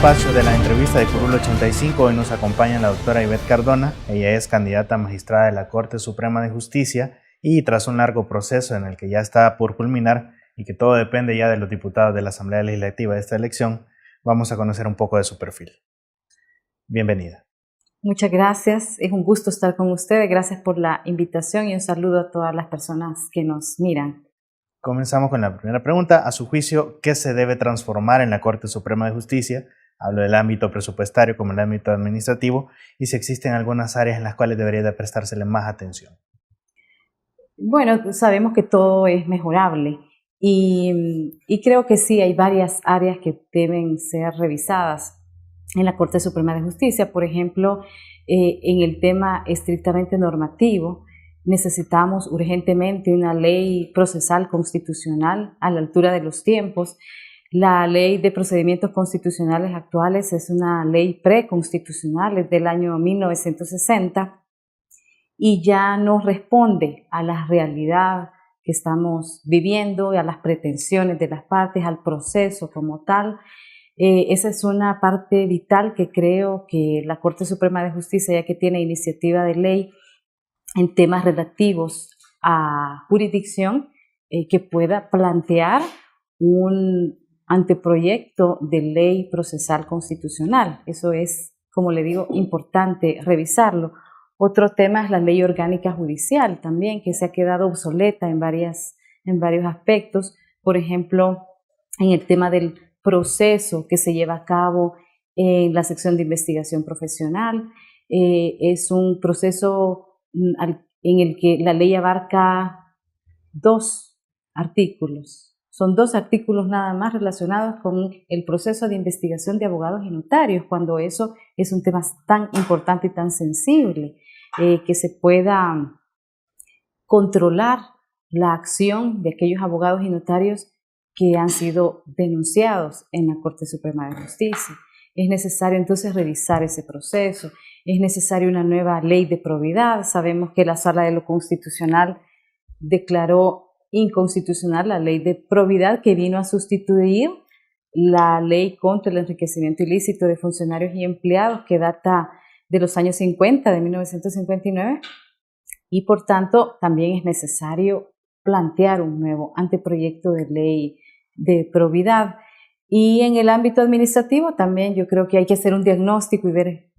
Espacio de la entrevista de Curul 85, hoy nos acompaña la doctora Ivette Cardona. Ella es candidata a magistrada de la Corte Suprema de Justicia y tras un largo proceso en el que ya está por culminar y que todo depende ya de los diputados de la Asamblea Legislativa de esta elección, vamos a conocer un poco de su perfil. Bienvenida. Muchas gracias, es un gusto estar con ustedes, gracias por la invitación y un saludo a todas las personas que nos miran. Comenzamos con la primera pregunta. A su juicio, ¿qué se debe transformar en la Corte Suprema de Justicia? Hablo del ámbito presupuestario como el ámbito administrativo y si existen algunas áreas en las cuales debería de prestársele más atención. Bueno, sabemos que todo es mejorable y creo que sí, hay varias áreas que deben ser revisadas en la Corte Suprema de Justicia. Por ejemplo, en el tema estrictamente normativo, necesitamos urgentemente una ley procesal constitucional a la altura de los tiempos. La ley de procedimientos constitucionales actuales es una ley preconstitucional, es del año 1960 y ya no responde a la realidad que estamos viviendo y a las pretensiones de las partes, al proceso como tal. Esa es una parte vital que creo que la Corte Suprema de Justicia, ya que tiene iniciativa de ley en temas relativos a jurisdicción, que pueda plantear un anteproyecto de ley procesal constitucional. Eso es, como le digo, importante revisarlo. Otro tema es la ley orgánica judicial también, que se ha quedado obsoleta en varios aspectos. Por ejemplo, en el tema del proceso que se lleva a cabo en la sección de investigación profesional. Es un proceso en el que la ley abarca 2 artículos. Son 2 artículos nada más relacionados con el proceso de investigación de abogados y notarios, cuando eso es un tema tan importante y tan sensible, que se pueda controlar la acción de aquellos abogados y notarios que han sido denunciados en la Corte Suprema de Justicia. Es necesario entonces revisar ese proceso, es necesaria una nueva ley de probidad. Sabemos que la Sala de lo Constitucional declaró inconstitucional la ley de probidad que vino a sustituir la ley contra el enriquecimiento ilícito de funcionarios y empleados que data de los años 50, de 1959, y por tanto también es necesario plantear un nuevo anteproyecto de ley de probidad. Y en el ámbito administrativo también yo creo que hay que hacer un diagnóstico y ver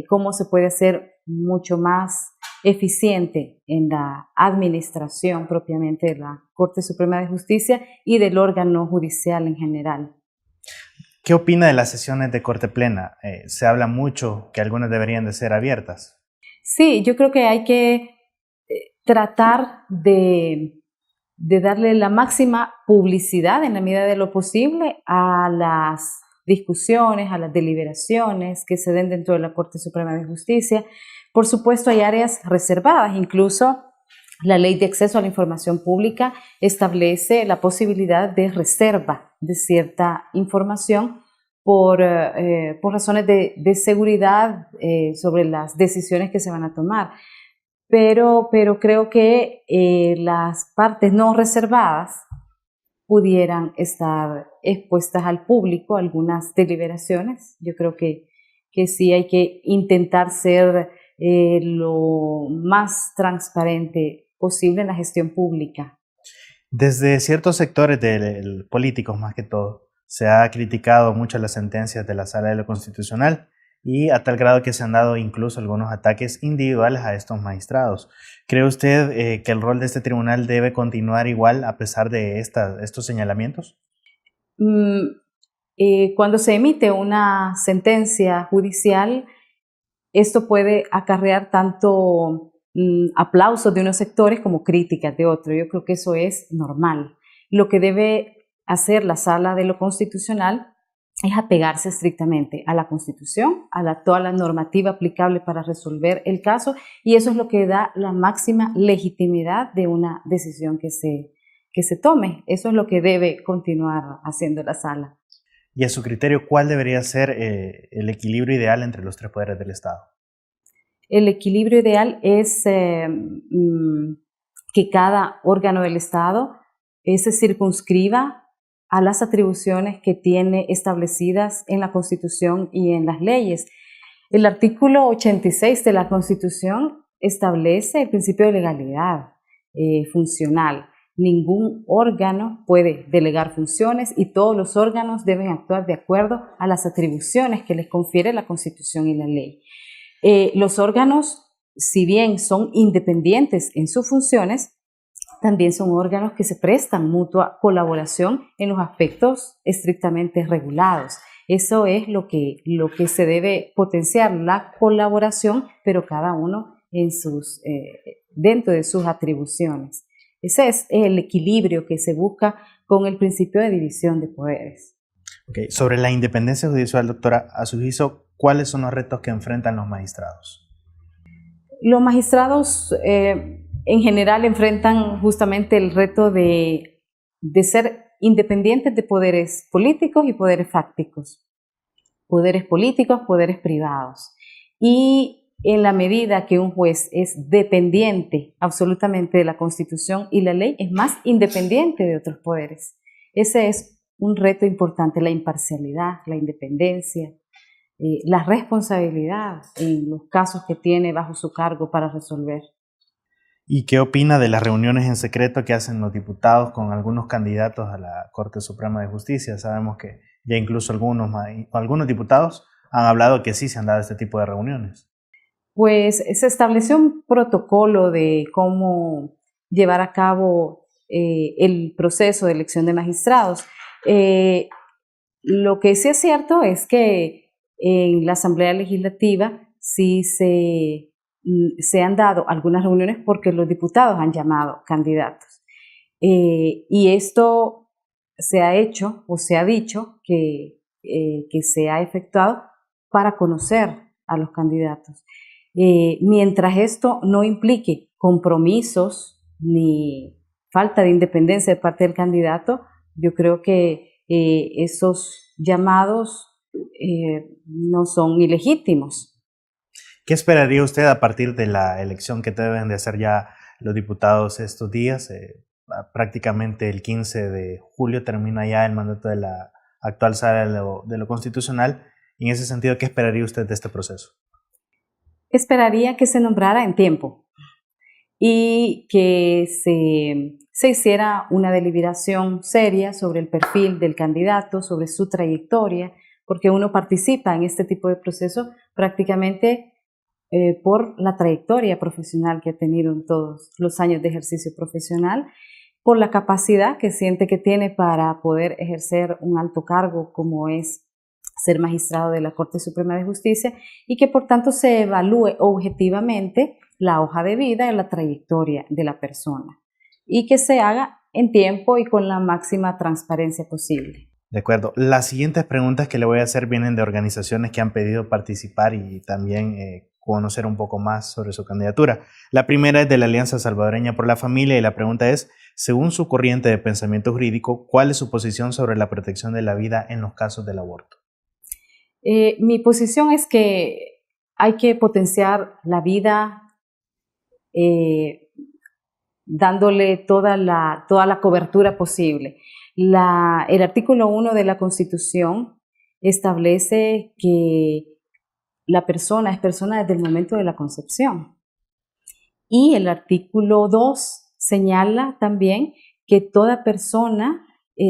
cómo se puede hacer mucho más eficiente en la administración propiamente de la Corte Suprema de Justicia y del órgano judicial en general. ¿Qué opina de las sesiones de Corte Plena? Se habla mucho que algunas deberían de ser abiertas. Sí, yo creo que hay que tratar de darle la máxima publicidad en la medida de lo posible a las discusiones, a las deliberaciones que se den dentro de la Corte Suprema de Justicia. Por supuesto, hay áreas reservadas, incluso la Ley de Acceso a la Información Pública establece la posibilidad de reserva de cierta información por razones de seguridad sobre las decisiones que se van a tomar. Pero creo que las partes no reservadas pudieran estar expuestas al público, algunas deliberaciones. Yo creo que sí hay que intentar ser lo más transparente posible en la gestión pública. Desde ciertos sectores políticos, más que todo, se ha criticado mucho las sentencias de la Sala de lo Constitucional y a tal grado que se han dado incluso algunos ataques individuales a estos magistrados. ¿Cree usted que el rol de este tribunal debe continuar igual a pesar de estos señalamientos? Mm, Cuando se emite una sentencia judicial, esto puede acarrear tanto aplausos de unos sectores como críticas de otros. Yo creo que eso es normal. Lo que debe hacer la Sala de lo Constitucional es apegarse estrictamente a la Constitución, a toda la normativa aplicable para resolver el caso, y eso es lo que da la máxima legitimidad de una decisión que se tome. Eso es lo que debe continuar haciendo la Sala. Y a su criterio, ¿cuál debería ser el equilibrio ideal entre los tres poderes del Estado? El equilibrio ideal es que cada órgano del Estado se circunscriba a las atribuciones que tiene establecidas en la Constitución y en las leyes. El artículo 86 de la Constitución establece el principio de legalidad funcional. Ningún órgano puede delegar funciones y todos los órganos deben actuar de acuerdo a las atribuciones que les confiere la Constitución y la ley. Los órganos, si bien son independientes en sus funciones, también son órganos que se prestan mutua colaboración en los aspectos estrictamente regulados. Eso es lo que se debe potenciar, la colaboración, pero cada uno dentro de sus atribuciones. Ese es el equilibrio que se busca con el principio de división de poderes. Okay. Sobre la independencia judicial, doctora, a su juicio, ¿cuáles son los retos que enfrentan los magistrados? Los magistrados en general enfrentan justamente el reto de ser independientes de poderes políticos y poderes fácticos, poderes políticos, poderes privados. Y en la medida que un juez es dependiente absolutamente de la Constitución y la ley, es más independiente de otros poderes. Ese es un reto importante, la imparcialidad, la independencia, la responsabilidad en los casos que tiene bajo su cargo para resolver. ¿Y qué opina de las reuniones en secreto que hacen los diputados con algunos candidatos a la Corte Suprema de Justicia? Sabemos que ya incluso algunos diputados han hablado que sí se han dado este tipo de reuniones. Pues se estableció un protocolo de cómo llevar a cabo el proceso de elección de magistrados. Lo que sí es cierto es que en la Asamblea Legislativa sí se han dado algunas reuniones porque los diputados han llamado candidatos. Y esto se ha hecho o se ha dicho que se ha efectuado para conocer a los candidatos. Mientras esto no implique compromisos ni falta de independencia de parte del candidato, yo creo que esos llamados no son ilegítimos. ¿Qué esperaría usted a partir de la elección que deben de hacer ya los diputados estos días? Prácticamente el 15 de julio termina ya el mandato de la actual Sala de lo Constitucional. En ese sentido, ¿qué esperaría usted de este proceso? Esperaría que se nombrara en tiempo y que se hiciera una deliberación seria sobre el perfil del candidato, sobre su trayectoria, porque uno participa en este tipo de proceso prácticamente por la trayectoria profesional que ha tenido en todos los años de ejercicio profesional, por la capacidad que siente que tiene para poder ejercer un alto cargo como es ser magistrado de la Corte Suprema de Justicia, y que por tanto se evalúe objetivamente la hoja de vida y la trayectoria de la persona y que se haga en tiempo y con la máxima transparencia posible. De acuerdo. Las siguientes preguntas que le voy a hacer vienen de organizaciones que han pedido participar y también conocer un poco más sobre su candidatura. La primera es de la Alianza Salvadoreña por la Familia y la pregunta es, según su corriente de pensamiento jurídico, ¿cuál es su posición sobre la protección de la vida en los casos del aborto? Mi posición es que hay que potenciar la vida dándole toda la cobertura posible. El artículo 1 de la Constitución establece que la persona es persona desde el momento de la concepción. Y el artículo 2 señala también que toda persona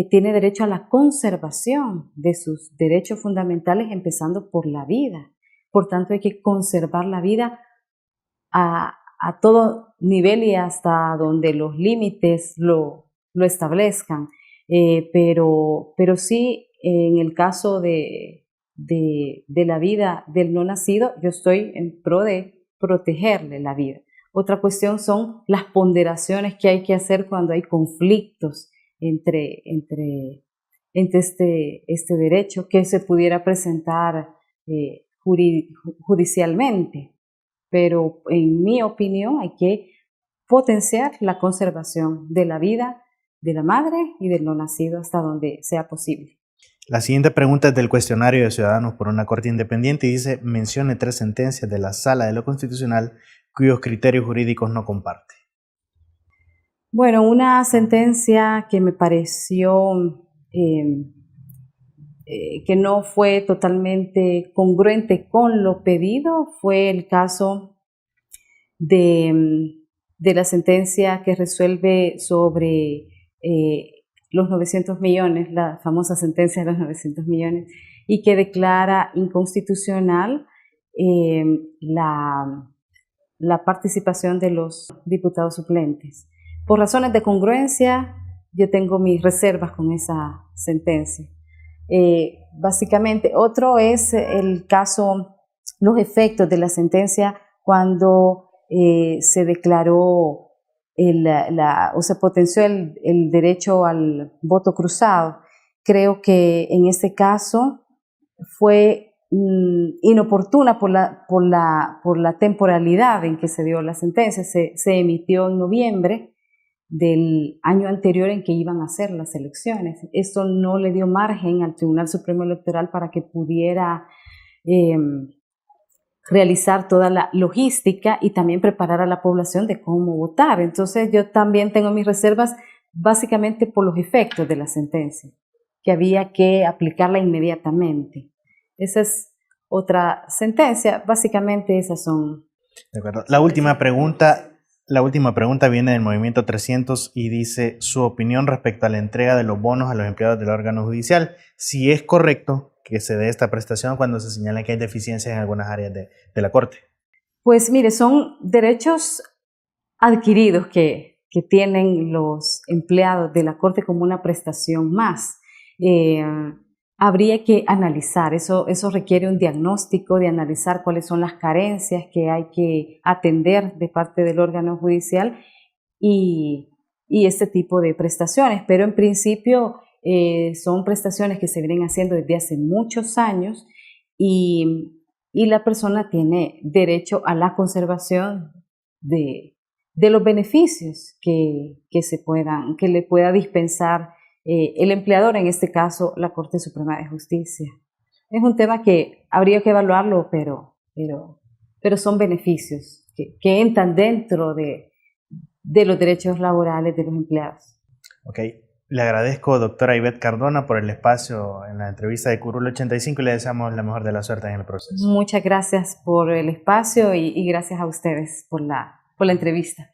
tiene derecho a la conservación de sus derechos fundamentales, empezando por la vida. Por tanto, hay que conservar la vida a todo nivel y hasta donde los límites lo establezcan. Pero sí, en el caso de la vida del no nacido, yo estoy en pro de protegerle la vida. Otra cuestión son las ponderaciones que hay que hacer cuando hay conflictos entre este derecho que se pudiera presentar judicialmente. Pero en mi opinión hay que potenciar la conservación de la vida de la madre y del no nacido hasta donde sea posible. La siguiente pregunta es del cuestionario de Ciudadanos por una Corte Independiente y dice: mencione 3 sentencias de la Sala de lo Constitucional cuyos criterios jurídicos no comparte. Bueno, una sentencia que me pareció que no fue totalmente congruente con lo pedido fue el caso de la sentencia que resuelve sobre los 900 millones, la famosa sentencia de los 900 millones, y que declara inconstitucional la participación de los diputados suplentes. Por razones de congruencia, yo tengo mis reservas con esa sentencia. Básicamente, otro es el caso, los efectos de la sentencia cuando se declaró o se potenció el derecho al voto cruzado. Creo que en este caso fue inoportuna por la temporalidad en que se dio la sentencia. Se emitió en noviembre del año anterior en que iban a hacer las elecciones. Esto no le dio margen al Tribunal Supremo Electoral para que pudiera realizar toda la logística y también preparar a la población de cómo votar. Entonces yo también tengo mis reservas básicamente por los efectos de la sentencia, que había que aplicarla inmediatamente. Esa es otra sentencia, básicamente esas son. De acuerdo. La última pregunta viene del Movimiento 300 y dice su opinión respecto a la entrega de los bonos a los empleados del órgano judicial. Si es correcto que se dé esta prestación cuando se señala que hay deficiencias en algunas áreas de la Corte. Pues mire, son derechos adquiridos que tienen los empleados de la Corte como una prestación más. Habría que analizar, eso requiere un diagnóstico de analizar cuáles son las carencias que hay que atender de parte del órgano judicial y este tipo de prestaciones, pero en principio son prestaciones que se vienen haciendo desde hace muchos años y la persona tiene derecho a la conservación de los beneficios que le pueda dispensar el empleador, en este caso la Corte Suprema de Justicia. Es un tema que habría que evaluarlo, pero son beneficios que entran dentro de los derechos laborales de los empleados. Ok, le agradezco, doctora Ivette Cardona, por el espacio en la entrevista de Curul 85 y le deseamos la mejor de la suerte en el proceso. Muchas gracias por el espacio y gracias a ustedes por la entrevista.